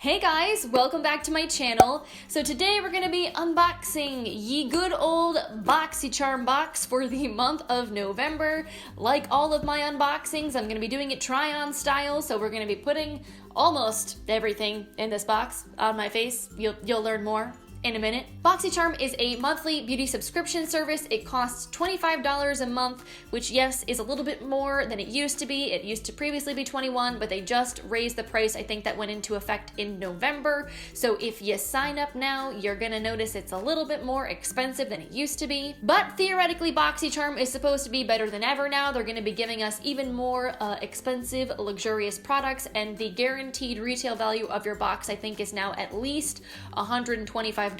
Hey guys, welcome back to my channel. So today we're going to be unboxing ye good old Boxycharm box for the month of November. Like all of my unboxings, I'm going to be doing it try-on style, so we're going to be putting almost everything in this box on my face. You'll learn more in a minute. Boxycharm is a monthly beauty subscription service. It costs $25 a month, which yes, is a little bit more than it used to be. It used to previously be $21, but they just raised the price. I think that went into effect in November. So if you sign up now, you're gonna notice it's a little bit more expensive than it used to be. But theoretically, Boxycharm is supposed to be better than ever now. They're gonna be giving us even more expensive, luxurious products, and the guaranteed retail value of your box, I think, is now at least $125.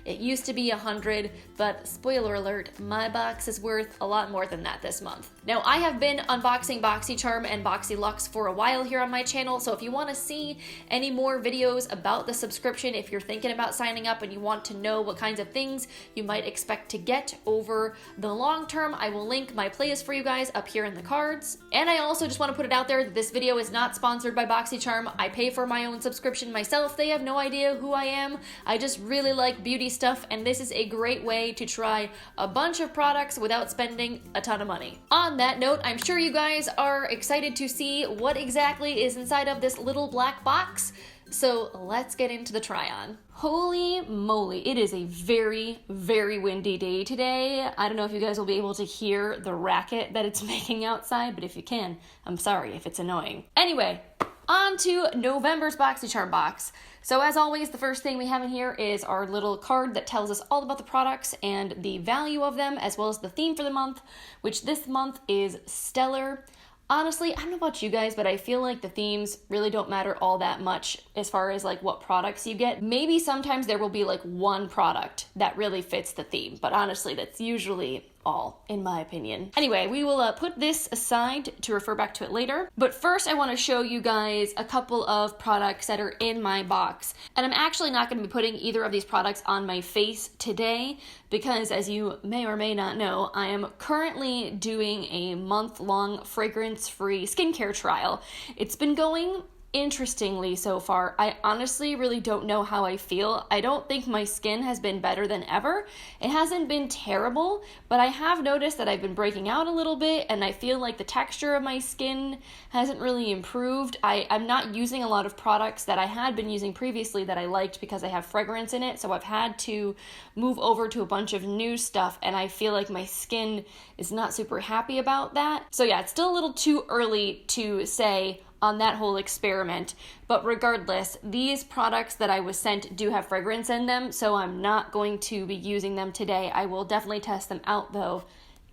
It used to be $100, but spoiler alert, my box is worth a lot more than that this month. Now, I have been unboxing Boxycharm and BoxyLuxe for a while here on my channel, so if you want to see any more videos about the subscription, if you're thinking about signing up and you want to know what kinds of things you might expect to get over the long term, I will link my playlist for you guys up here in the cards. And I also just want to put it out there that this video is not sponsored by Boxycharm. I pay for my own subscription myself. They have no idea who I am. I just really like beauty stuff, and this is a great way to try a bunch of products without spending a ton of money. On that note, I'm sure you guys are excited to see what exactly is inside of this little black box. So let's get into the try-on. Holy moly, it is a very, very windy day today. I don't know if you guys will be able to hear the racket that it's making outside, but if you can, I'm sorry if it's annoying. Anyway, on to November's Boxycharm box. So as always, the first thing we have in here is our little card that tells us all about the products and the value of them, as well as the theme for the month, which this month is Stellar. Honestly, I don't know about you guys, but I feel like the themes really don't matter all that much as far as like what products you get. Maybe sometimes there will be like one product that really fits the theme, but honestly, that's usually all, in my opinion. Anyway, we will put this aside to refer back to it later. But first, I want to show you guys a couple of products that are in my box. And I'm actually not going to be putting either of these products on my face today because, as you may or may not know, I am currently doing a month-long fragrance-free skincare trial. It's been going interestingly so far. I honestly really don't know how I feel. I don't think my skin has been better than ever. It hasn't been terrible, but I have noticed that I've been breaking out a little bit, and I feel like the texture of my skin hasn't really improved. I'm not using a lot of products that I had been using previously that I liked because I have fragrance in it, so I've had to move over to a bunch of new stuff, and I feel like my skin is not super happy about that. So yeah, it's still a little too early to say on that whole experiment, but regardless, these products that I was sent do have fragrance in them, so I'm not going to be using them today. I will definitely test them out though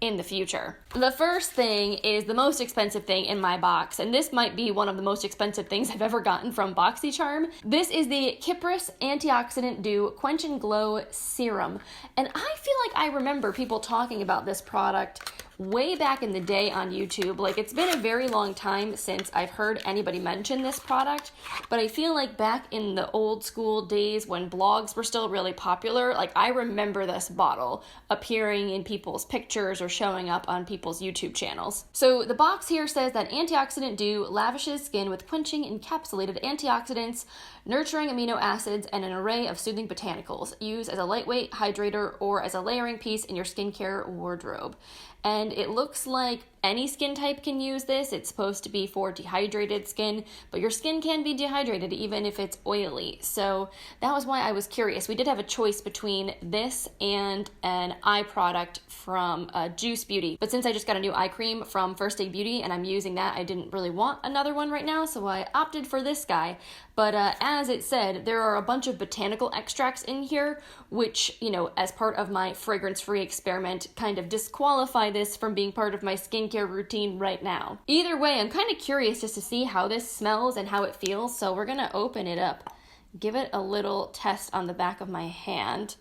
in the future. The first thing is the most expensive thing in my box, and this might be one of the most expensive things I've ever gotten from Boxycharm. This is the Kypris Antioxidant Dew Quench and Glow Serum, and I feel like I remember people talking about this product way back in the day on YouTube. Like, it's been a very long time since I've heard anybody mention this product, but I feel like back in the old school days when blogs were still really popular, like I remember this bottle appearing in people's pictures or showing up on people's YouTube channels. So the box here says that Antioxidant Dew lavishes skin with quenching encapsulated antioxidants, nurturing amino acids, and an array of soothing botanicals. Use as a lightweight hydrator or as a layering piece in your skincare wardrobe. And it looks like any skin type can use this. It's supposed to be for dehydrated skin, but your skin can be dehydrated even if it's oily. So that was why I was curious. We did have a choice between this and an eye product from Juice Beauty, but since I just got a new eye cream from First Aid Beauty and I'm using that, I didn't really want another one right now, so I opted for this guy. But as it said, there are a bunch of botanical extracts in here, which, you know, as part of my fragrance-free experiment, kind of disqualify this from being part of my skincare routine right now. Either way, I'm kind of curious just to see how this smells and how it feels, so we're gonna open it up, give it a little test on the back of my hand.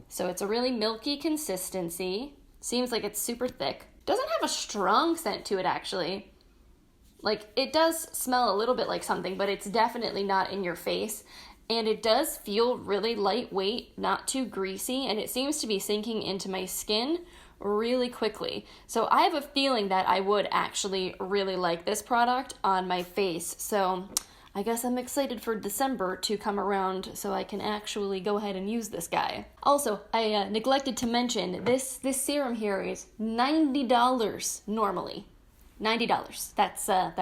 So it's a really milky consistency. Seems like it's super thick. Doesn't have a strong scent to it, actually. Like, it does smell a little bit like something, but it's definitely not in your face. And it does feel really lightweight, not too greasy, and it seems to be sinking into my skin really quickly. So I have a feeling that I would actually really like this product on my face. So I guess I'm excited for December to come around so I can actually go ahead and use this guy. Also, I neglected to mention, this serum here is $90 normally. $90. That's a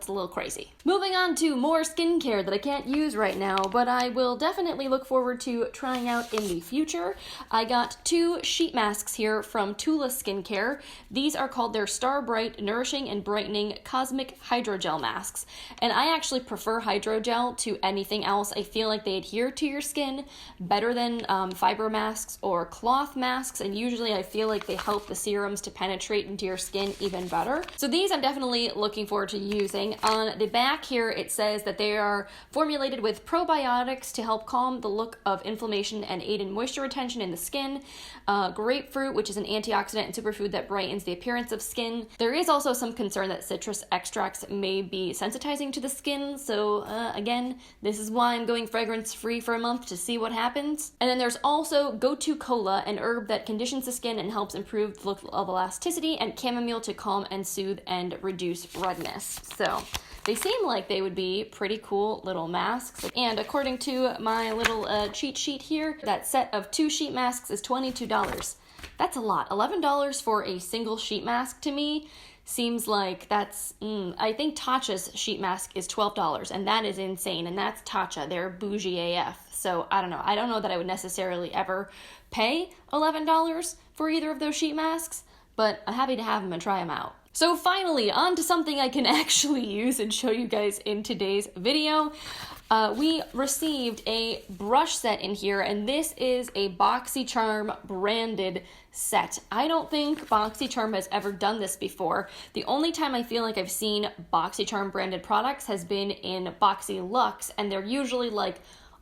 little crazy. Moving on to more skincare that I can't use right now, but I will definitely look forward to trying out in the future. I got 2 sheet masks here from Tula Skincare. These are called their Star Bright Nourishing and Brightening Cosmic Hydrogel Masks. And I actually prefer hydrogel to anything else. I feel like they adhere to your skin better than fiber masks or cloth masks, and usually I feel like they help the serums to penetrate into your skin even better. So these I'm definitely looking forward to using. On the back here, it says that they are formulated with probiotics to help calm the look of inflammation and aid in moisture retention in the skin. Grapefruit, which is an antioxidant and superfood that brightens the appearance of skin. There is also some concern that citrus extracts may be sensitizing to the skin. So again, this is why I'm going fragrance-free for a month to see what happens. And then there's also Gotu Kola, an herb that conditions the skin and helps improve the look of elasticity, and chamomile to calm and soothe and reduce redness. So they seem like they would be pretty cool little masks. And according to my little cheat sheet here, that set of 2 sheet masks is $22. That's a lot. $11 for a single sheet mask to me seems like that's, I think Tatcha's sheet mask is $12, and that is insane, and that's Tatcha. They're bougie AF. So I don't know. I don't know that I would necessarily ever pay $11 for either of those sheet masks, but I'm happy to have them and try them out. So finally, on to something I can actually use and show you guys in today's video. We received a brush set in here, and this is a Boxycharm branded set. I don't think Boxycharm has ever done this before. The only time I feel like I've seen Boxycharm branded products has been in Boxy Luxe, and they're usually like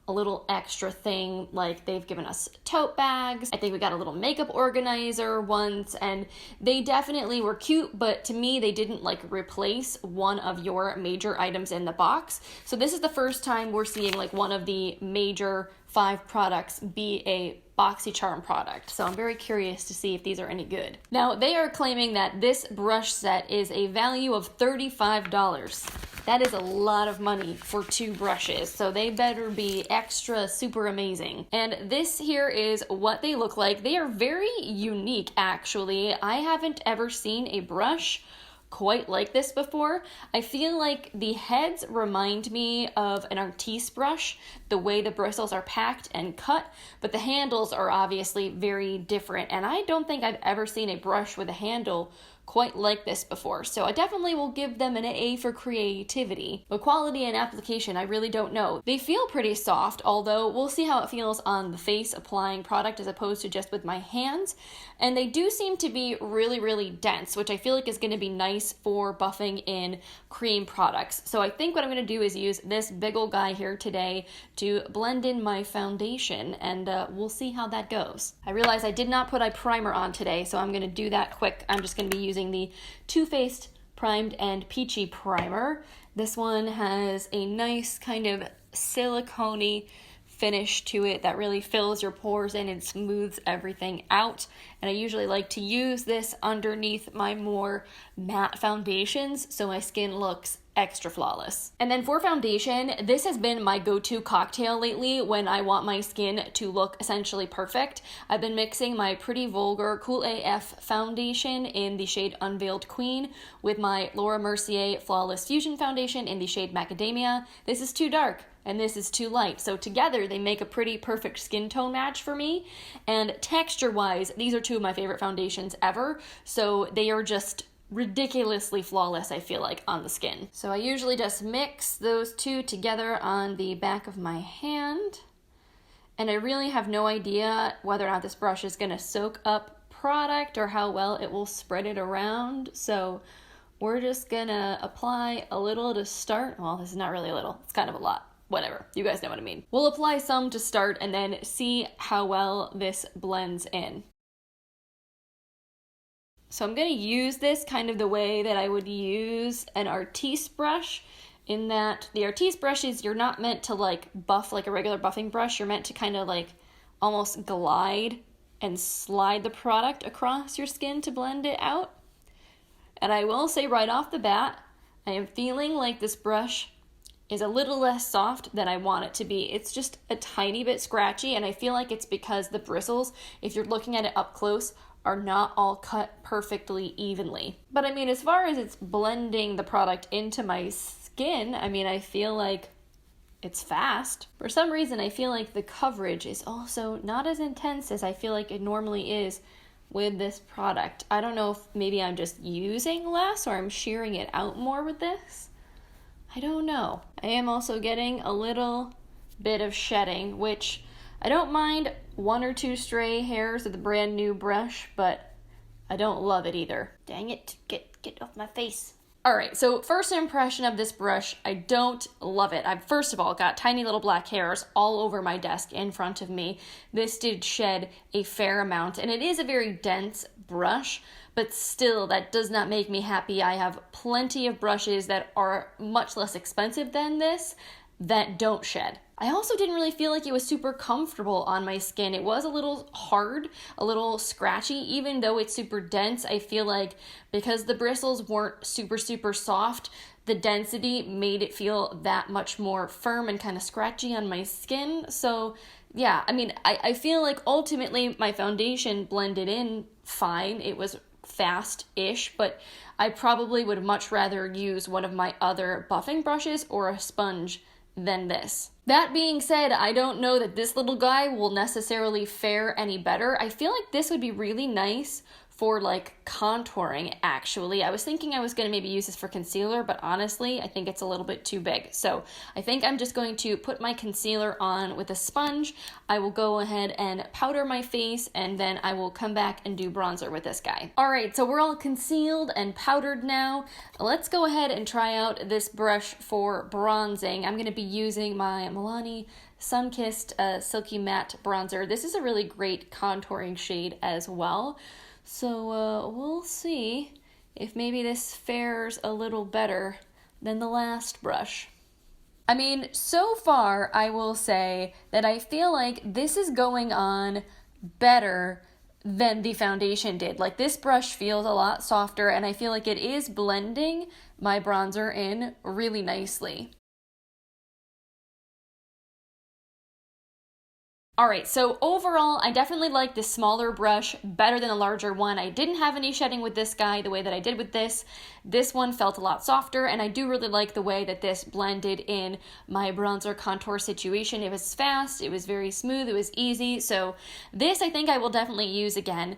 a little extra thing, like they've given us tote bags. I think we got a little makeup organizer once, and they definitely were cute, but to me they didn't like replace one of your major items in the box. So this is the first time we're seeing like one of the major 5 products be a Boxycharm product. So I'm very curious to see if these are any good. Now they are claiming that this brush set is a value of $35. That is a lot of money for 2 brushes, so they better be extra super amazing. And this here is what they look like. They are very unique, actually. I haven't ever seen a brush quite like this before. I feel like the heads remind me of an artiste brush, the way the bristles are packed and cut, but the handles are obviously very different, and I don't think I've ever seen a brush with a handle quite like this before. So I definitely will give them an A for creativity. But quality and application, I really don't know. They feel pretty soft, although we'll see how it feels on the face applying product as opposed to just with my hands. And they do seem to be really, really dense, which I feel like is going to be nice for buffing in cream products. So I think what I'm going to do is use this big ol' guy here today to blend in my foundation, and we'll see how that goes. I realize I did not put a primer on today, so I'm going to do that quick. I'm just going to be using the Too Faced Primed and Peachy Primer. This one has a nice kind of silicone-y finish to it that really fills your pores in and smooths everything out. And I usually like to use this underneath my more matte foundations so my skin looks extra flawless. And then for foundation, this has been my go-to cocktail lately when I want my skin to look essentially perfect. I've been mixing my Pretty Vulgar Cool AF foundation in the shade Unveiled Queen with my Laura Mercier Flawless Fusion foundation in the shade Macadamia. This is too dark and this is too light, so together they make a pretty perfect skin tone match for me. And texture-wise, these are 2 of my favorite foundations ever, so they are just ridiculously flawless, I feel like, on the skin. So I usually just mix those 2 together on the back of my hand, and I really have no idea whether or not this brush is gonna soak up product or how well it will spread it around. So we're just gonna apply a little to start. Well, this is not really a little, it's kind of a lot. Whatever, you guys know what I mean. We'll apply some to start and then see how well this blends in. So I'm going to use this kind of the way that I would use an artiste brush, in that the artiste brushes, you're not meant to like buff like a regular buffing brush. You're meant to kind of like almost glide and slide the product across your skin to blend it out. And I will say right off the bat, I am feeling like this brush is a little less soft than I want it to be. It's just a tiny bit scratchy, and I feel like it's because the bristles, if you're looking at it up close, are not all cut perfectly evenly. But I mean, as far as it's blending the product into my skin, I mean, I feel like it's fast. For some reason, I feel like the coverage is also not as intense as I feel like it normally is with this product. I don't know if maybe I'm just using less or I'm shearing it out more with this. I don't know. I am also getting a little bit of shedding, which I don't mind 1 or 2 stray hairs of the brand new brush, but I don't love it either. Dang it, get off my face. All right, so first impression of this brush, I don't love it. I've first of all got tiny little black hairs all over my desk in front of me. This did shed a fair amount, and it is a very dense brush, but still that does not make me happy. I have plenty of brushes that are much less expensive than this that don't shed. I also didn't really feel like it was super comfortable on my skin. It was a little hard, a little scratchy, even though it's super dense. I feel like because the bristles weren't super soft, the density made it feel that much more firm and kind of scratchy on my skin. So yeah, I mean, I feel like ultimately my foundation blended in fine. It was fast-ish, but I probably would much rather use one of my other buffing brushes or a sponge than this. That being said, I don't know that this little guy will necessarily fare any better. I feel like this would be really nice for like contouring, actually. I was thinking I was going to maybe use this for concealer, but honestly, I think it's a little bit too big. So I think I'm just going to put my concealer on with a sponge. I will go ahead and powder my face, and then I will come back and do bronzer with this guy. All right, so we're all concealed and powdered now. Let's go ahead and try out this brush for bronzing. I'm going to be using my Milani Sun-Kissed Silky Matte Bronzer. This is a really great contouring shade as well. So we'll see if maybe this fares a little better than the last brush. I mean, so far I will say that I feel like this is going on better than the foundation did. Like, this brush feels a lot softer, and I feel like it is blending my bronzer in really nicely. Alright, so overall, I definitely like this smaller brush better than a larger one. I didn't have any shedding with this guy the way that I did with this. This one felt a lot softer, and I do really like the way that this blended in my bronzer contour situation. It was fast, it was very smooth, it was easy, so this I think I will definitely use again.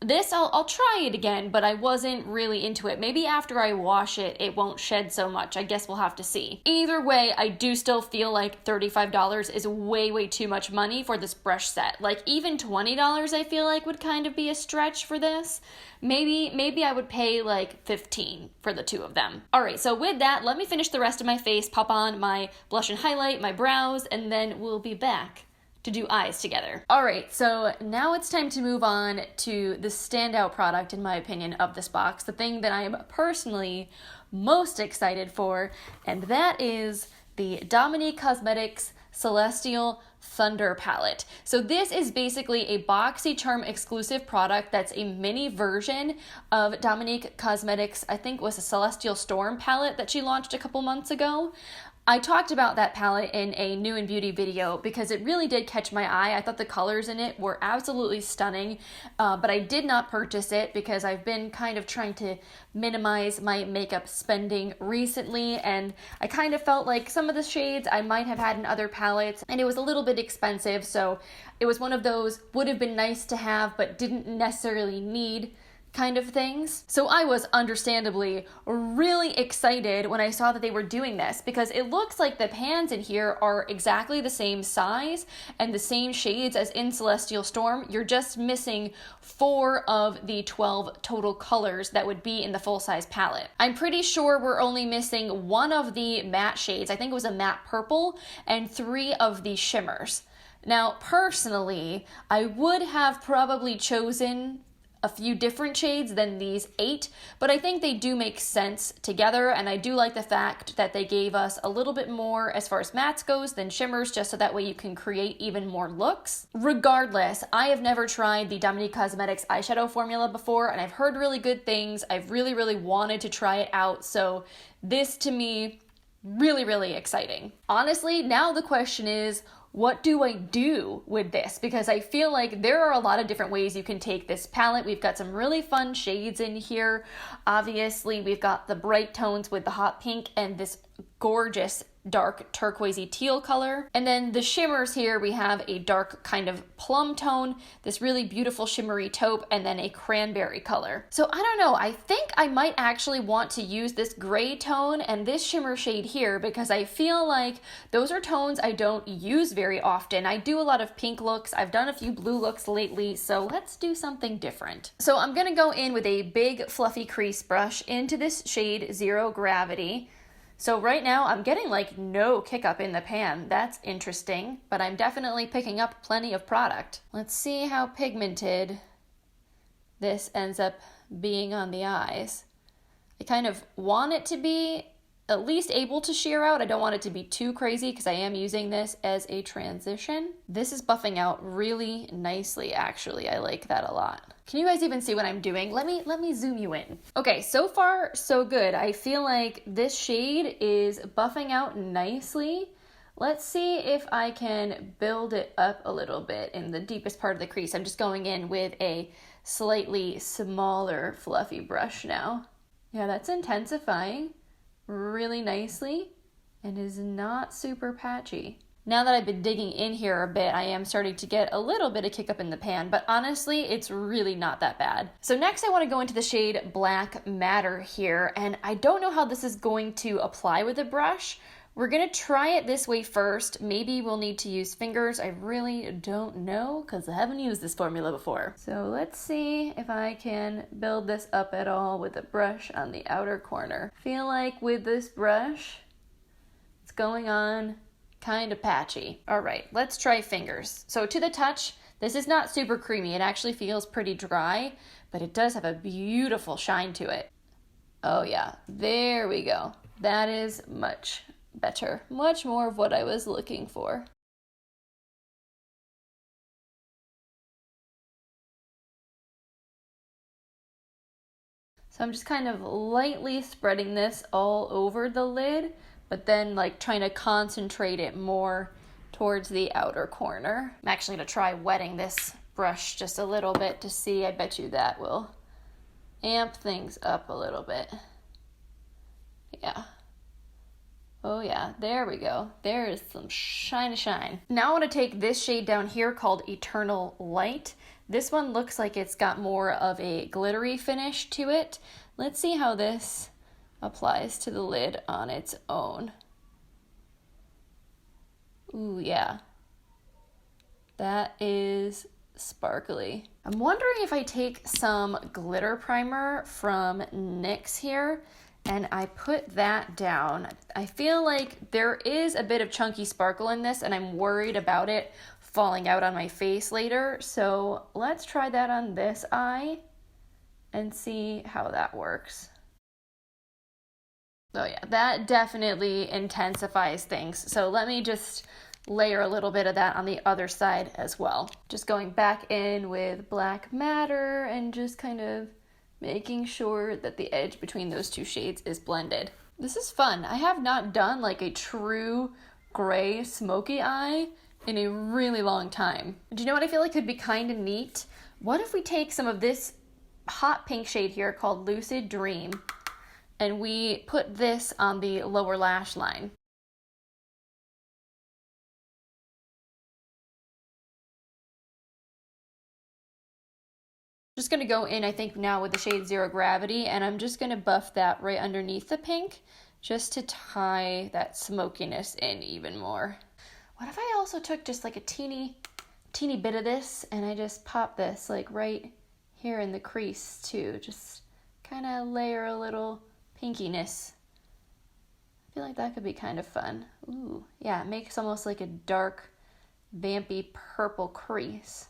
This, I'll try it again, but I wasn't really into it. Maybe after I wash it, it won't shed so much. I guess we'll have to see. Either way, I do still feel like $35 is way too much money for this brush set. Like, even $20 I feel like would kind of be a stretch for this. Maybe I would pay like $15 for the two of them. All right, so with that, let me finish the rest of my face, pop on my blush and highlight, my brows, and then we'll be back to do eyes together. All right, so now it's time to move on to the standout product, in my opinion, of this box, the thing that I am personally most excited for, and that is the Dominique Cosmetics Celestial Thunder palette. So this is basically a Boxycharm exclusive product that's a mini version of Dominique Cosmetics, I think was a Celestial Storm palette that she launched a couple months ago. I talked about that palette in a New and Beauty video because it really did catch my eye. I thought the colors in it were absolutely stunning, but I did not purchase it because I've been kind of trying to minimize my makeup spending recently, and I kind of felt like some of the shades I might have had in other palettes, and it was a little bit expensive, so it was one of those would have been nice to have but didn't necessarily need kind of things. So I was understandably really excited when I saw that they were doing this, because it looks like the pans in here are exactly the same size and the same shades as in Celestial Storm. You're just missing 4 of the 12 total colors that would be in the full-size palette. I'm pretty sure we're only missing 1 of the matte shades. I think it was a matte purple, and 3 of the shimmers. Now, personally, I would have probably chosen a few different shades than these 8, but I think they do make sense together, and I do like the fact that they gave us a little bit more as far as mattes goes than shimmers, just so that way you can create even more looks. Regardless, I have never tried the Dominique Cosmetics eyeshadow formula before, and I've heard really good things. I've really wanted to try it out, so this to me really, really exciting. Honestly, now the question is, what do I do with this? Because I feel like there are a lot of different ways you can take this palette. We've got some really fun shades in here. Obviously, we've got the bright tones with the hot pink and this gorgeous dark turquoisey teal color. And then the shimmers here, we have a dark kind of plum tone, this really beautiful shimmery taupe, and then a cranberry color. So I don't know, I think I might actually want to use this gray tone and this shimmer shade here because I feel like those are tones I don't use very often. I do a lot of pink looks, I've done a few blue looks lately, so let's do something different. So I'm gonna go in with a big fluffy crease brush into this shade Zero Gravity. So right now I'm getting like no kick up in the pan. That's interesting, but I'm definitely picking up plenty of product. Let's see how pigmented this ends up being on the eyes. I kind of want it to be at least able to sheer out. I don't want it to be too crazy because I am using this as a transition. This is buffing out really nicely, actually. I like that a lot. Can you guys even see what I'm doing? Let me zoom you in. Okay, so far so good. I feel like this shade is buffing out nicely. Let's see if I can build it up a little bit in the deepest part of the crease. I'm just going in with a slightly smaller fluffy brush now. Yeah, that's intensifying really nicely and is not super patchy. Now that I've been digging in here a bit, I am starting to get a little bit of kick up in the pan, but honestly, it's really not that bad. So next I want to go into the shade Black Matter here, and I don't know how this is going to apply with a brush. We're gonna try it this way first. Maybe we'll need to use fingers. I really don't know because I haven't used this formula before. So let's see if I can build this up at all with a brush on the outer corner. Feel like with this brush, it's going on kind of patchy. All right, let's try fingers. So to the touch, this is not super creamy. It actually feels pretty dry, but it does have a beautiful shine to it. Oh yeah, there we go. That is much better. Much more of what I was looking for. So I'm just kind of lightly spreading this all over the lid, but then like trying to concentrate it more towards the outer corner. I'm actually gonna try wetting this brush just a little bit to see. I bet you that will amp things up a little bit. Yeah. Oh yeah, there we go. There is some shine. Now I want to take this shade down here called Eternal Light. This one looks like it's got more of a glittery finish to it. Let's see how this applies to the lid on its own. Ooh, yeah. That is sparkly. I'm wondering if I take some glitter primer from NYX here and I put that down. I feel like there is a bit of chunky sparkle in this and I'm worried about it falling out on my face later. So let's try that on this eye and see how that works. Oh yeah, that definitely intensifies things. So let me just layer a little bit of that on the other side as well. Just going back in with Black Matter and just kind of making sure that the edge between those two shades is blended. This is fun. I have not done like a true gray smoky eye in a really long time. Do you know what I feel like could be kind of neat? What if we take some of this hot pink shade here called Lucid Dream and we put this on the lower lash line? Just gonna go in, I think now with the shade Zero Gravity, and I'm just gonna buff that right underneath the pink just to tie that smokiness in even more. What if I also took just like a teeny bit of this and I just pop this like right here in the crease too, just kind of layer a little pinkiness. I feel like that could be kind of fun. Ooh, yeah, it makes almost like a dark, vampy purple crease.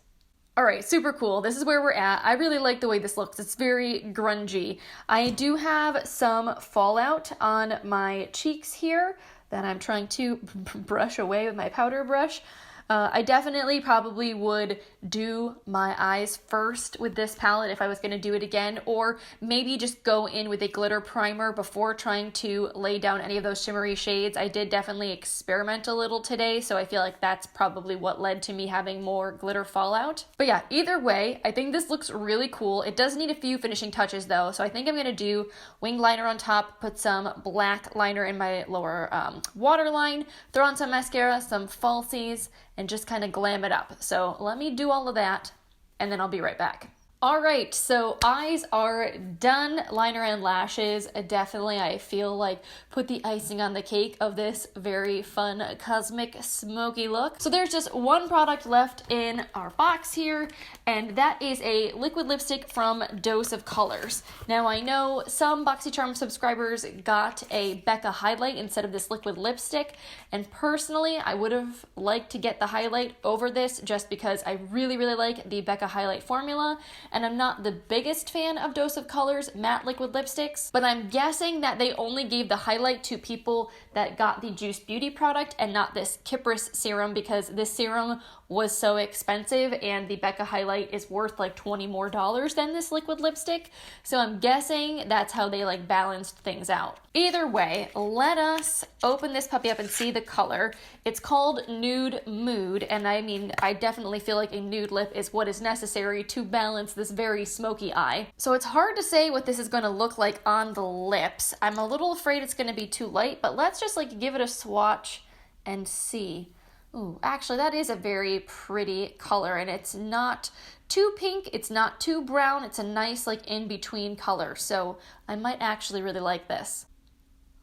All right, super cool. This is where we're at. I really like the way this looks. It's very grungy. I do have some fallout on my cheeks here that I'm trying to brush away with my powder brush. I definitely probably would do my eyes first with this palette if I was going to do it again, or maybe just go in with a glitter primer before trying to lay down any of those shimmery shades. I did definitely experiment a little today, so I feel like that's probably what led to me having more glitter fallout. But yeah, either way, I think this looks really cool. It does need a few finishing touches though, so I think I'm going to do wing liner on top, put some black liner in my lower waterline, throw on some mascara, some falsies, and just kind of glam it up. So let me do all of that, and then I'll be right back. All right, so eyes are done. Liner and lashes, definitely I feel like put the icing on the cake of this very fun cosmic smoky look. So there's just one product left in our box here, and that is a liquid lipstick from Dose of Colors. Now I know some Boxycharm subscribers got a Becca highlight instead of this liquid lipstick, and personally I would have liked to get the highlight over this just because I really like the Becca highlight formula. And I'm not the biggest fan of Dose of Colors matte liquid lipsticks, but I'm guessing that they only gave the highlight to people that got the Juice Beauty product and not this Kypris serum, because this serum was so expensive and the Becca highlight is worth like $20 more than this liquid lipstick. So I'm guessing that's how they like balanced things out. Either way, let us open this puppy up and see the color. It's called Nude Mood, and I mean, I definitely feel like a nude lip is what is necessary to balance this very smoky eye. So it's hard to say what this is going to look like on the lips. I'm a little afraid it's going to be too light, but let's just like give it a swatch and see. Ooh, actually that is a very pretty color, and it's not too pink, it's not too brown, it's a nice like in-between color, so I might actually really like this.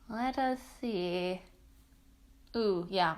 Let us see. Ooh, yeah.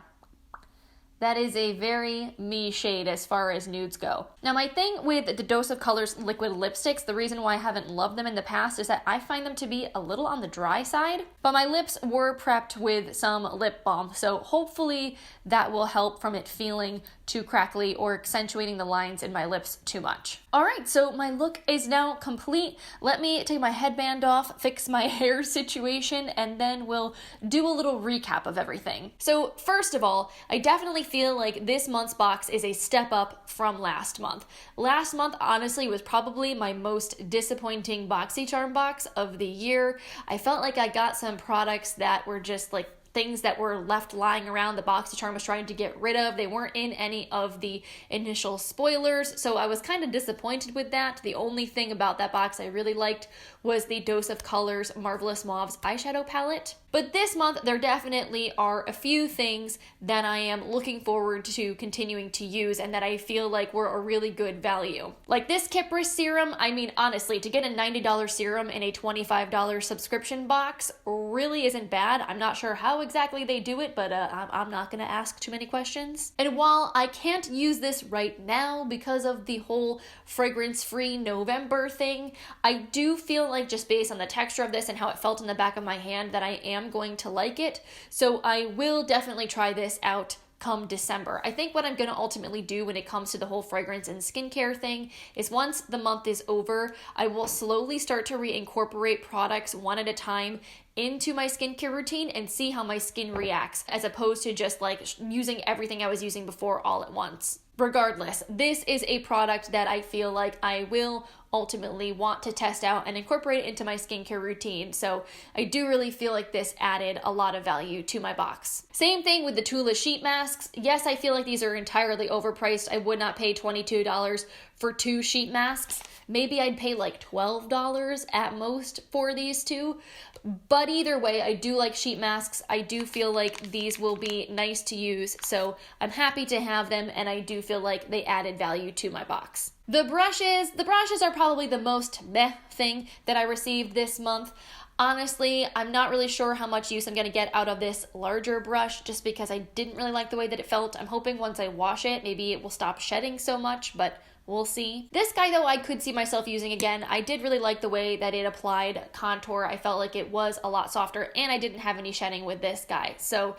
That is a very me shade as far as nudes go. Now my thing with the Dose of Colors liquid lipsticks, the reason why I haven't loved them in the past is that I find them to be a little on the dry side, but my lips were prepped with some lip balm, so hopefully that will help from it feeling too crackly or accentuating the lines in my lips too much. Alright, so my look is now complete. Let me take my headband off, fix my hair situation, and then we'll do a little recap of everything. So first of all, I definitely feel like this month's box is a step up from last month. Last month, honestly, was probably my most disappointing Boxycharm box of the year. I felt like I got some products that were just like things that were left lying around the Boxycharm was trying to get rid of. They weren't in any of the initial spoilers, so I was kind of disappointed with that. The only thing about that box I really liked was the Dose of Colors Marvelous Mauves eyeshadow palette. But this month, there definitely are a few things that I am looking forward to continuing to use and that I feel like were a really good value. Like this Kypris serum, I mean, honestly, to get a $90 serum in a $25 subscription box really isn't bad. I'm not sure how exactly they do it, but I'm not gonna ask too many questions. And while I can't use this right now because of the whole fragrance-free November thing, I do feel like just based on the texture of this and how it felt in the back of my hand that I am going to like it. So I will definitely try this out come December. I think what I'm going to ultimately do when it comes to the whole fragrance and skincare thing is once the month is over, I will slowly start to reincorporate products one at a time into my skincare routine and see how my skin reacts, as opposed to just like using everything I was using before all at once. Regardless, this is a product that I feel like I will ultimately want to test out and incorporate it into my skincare routine, so I do really feel like this added a lot of value to my box. Same thing with the Tula sheet masks. Yes, I feel like these are entirely overpriced. I would not pay $22 for 2 sheet masks. Maybe I'd pay like $12 at most for these two. But either way, I do like sheet masks. I do feel like these will be nice to use, so I'm happy to have them, and I do feel like they added value to my box. The brushes are probably the most meh thing that I received this month. Honestly, I'm not really sure how much use I'm going to get out of this larger brush just because I didn't really like the way that it felt. I'm hoping once I wash it, maybe it will stop shedding so much, but We'll see. This guy though, I could see myself using again. I did really like the way that it applied contour. I felt like it was a lot softer and I didn't have any shedding with this guy. So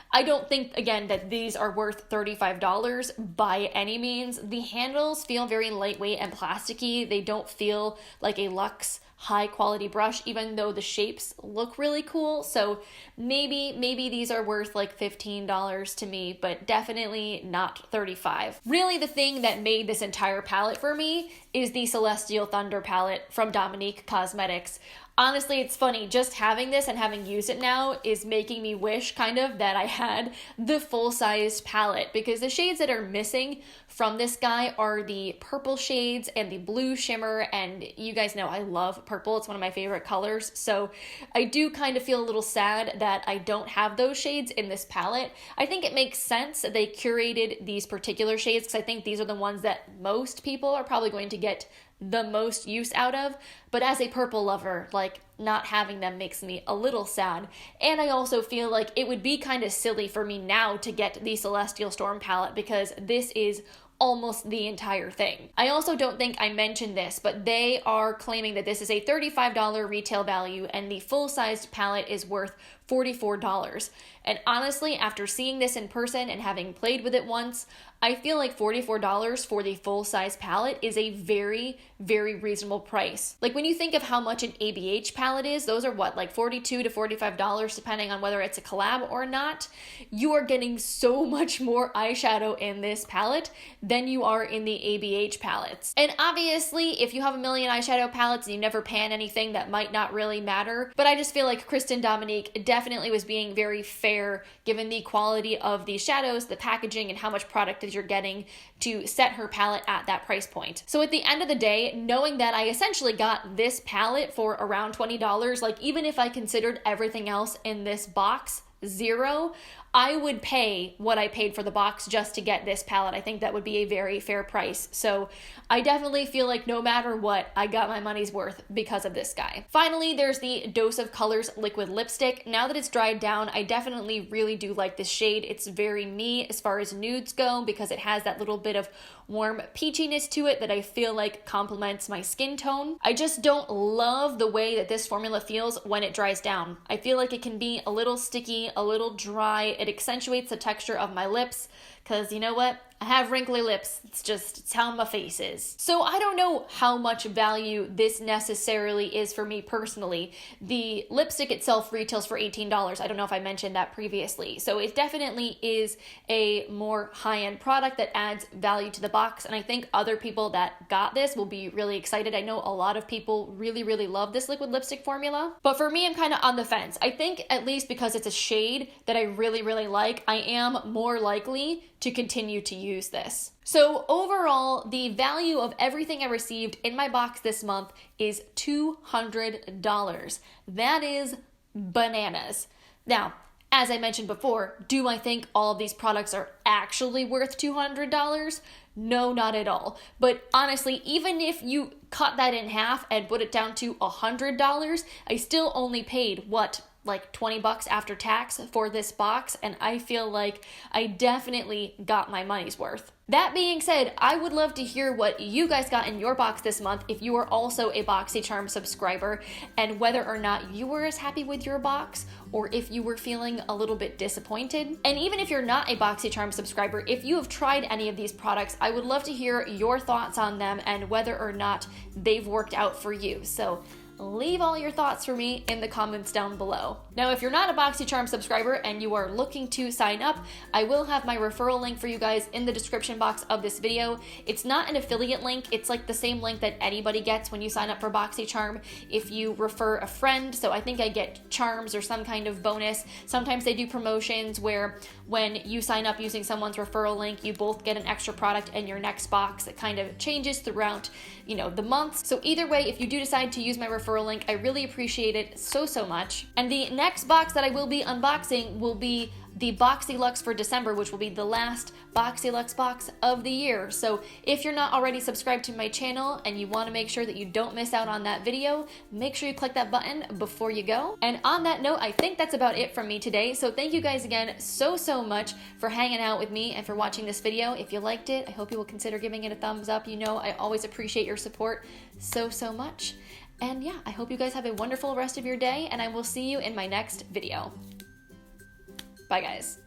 I don't think, again, that these are worth $35 by any means. The handles feel very lightweight and plasticky. They don't feel like a luxe high quality brush, even though the shapes look really cool. So maybe these are worth like $15 to me, but definitely not $35. Really, the thing that made this entire palette for me is the Celestial Thunder palette from Dominique Cosmetics. Honestly, it's funny, just having this and having used it now is making me wish kind of that I had the full-sized palette, because the shades that are missing from this guy are the purple shades and the blue shimmer, and you guys know I love purple. It's one of my favorite colors, so I do kind of feel a little sad that I don't have those shades in this palette. I think it makes sense that they curated these particular shades because I think these are the ones that most people are probably going to get the most use out of, but as a purple lover, like, not having them makes me a little sad. And I also feel like it would be kind of silly for me now to get the Celestial Storm palette because this is almost the entire thing. I also don't think I mentioned this, but they are claiming that this is a $35 retail value and the full-sized palette is worth $44. And honestly, after seeing this in person and having played with it once, I feel like $44 for the full-size palette is a very, very reasonable price. Like, when you think of how much an ABH palette is, those are what, like $42 to $45 depending on whether it's a collab or not. You are getting so much more eyeshadow in this palette than you are in the ABH palettes. And obviously, if you have a million eyeshadow palettes and you never pan anything, that might not really matter. But I just feel like Kristen Dominique definitely was being very fair given the quality of these shadows, the packaging, and how much product that you're getting to set her palette at that price point. So at the end of the day, knowing that I essentially got this palette for around $20, like, even if I considered everything else in this box zero, I would pay what I paid for the box just to get this palette. I think that would be a very fair price. So I definitely feel like no matter what, I got my money's worth because of this guy. Finally, there's the Dose of Colors liquid lipstick. Now that it's dried down, I definitely really do like this shade. It's very me as far as nudes go because it has that little bit of warm peachiness to it that I feel like complements my skin tone. I just don't love the way that this formula feels when it dries down. I feel like it can be a little sticky, a little dry. It accentuates the texture of my lips because, you know what? I have wrinkly lips. It's how my face is. So I don't know how much value this necessarily is for me personally. The lipstick itself retails for $18. I don't know if I mentioned that previously. So it definitely is a more high-end product that adds value to the box. And I think other people that got this will be really excited. I know a lot of people really, really love this liquid lipstick formula. But for me, I'm kind of on the fence. I think at least because it's a shade that I really, really like, I am more likely to continue to use this. So overall, the value of everything I received in my box this month is $200. That is bananas. Now, as I mentioned before, do I think all of these products are actually worth $200? No, not at all. But honestly, even if you cut that in half and put it down to $100, I still only paid, what, like $20 after tax for this box, and I feel like I definitely got my money's worth. That being said, I would love to hear what you guys got in your box this month if you are also a Boxycharm subscriber, and whether or not you were as happy with your box or if you were feeling a little bit disappointed. And even if you're not a Boxycharm subscriber, if you have tried any of these products, I would love to hear your thoughts on them and whether or not they've worked out for you. So leave all your thoughts for me in the comments down below. Now, if you're not a Boxycharm subscriber and you are looking to sign up, I will have my referral link for you guys in the description box of this video. It's not an affiliate link. It's like the same link that anybody gets when you sign up for Boxycharm if you refer a friend. So I think I get charms or some kind of bonus. Sometimes they do promotions where when you sign up using someone's referral link, you both get an extra product in your next box. It kind of changes throughout, the months. So either way, if you do decide to use my referral link, I really appreciate it so much. And the next next box that I will be unboxing will be the Boxyluxe for December, which will be the last Boxyluxe box of the year. So if you're not already subscribed to my channel and you want to make sure that you don't miss out on that video, make sure you click that button before you go. And on that note, I think that's about it from me today. So thank you guys again so much for hanging out with me and for watching this video. If you liked it, I hope you will consider giving it a thumbs up. You know, I always appreciate your support so much. And yeah, I hope you guys have a wonderful rest of your day, and I will see you in my next video. Bye, guys.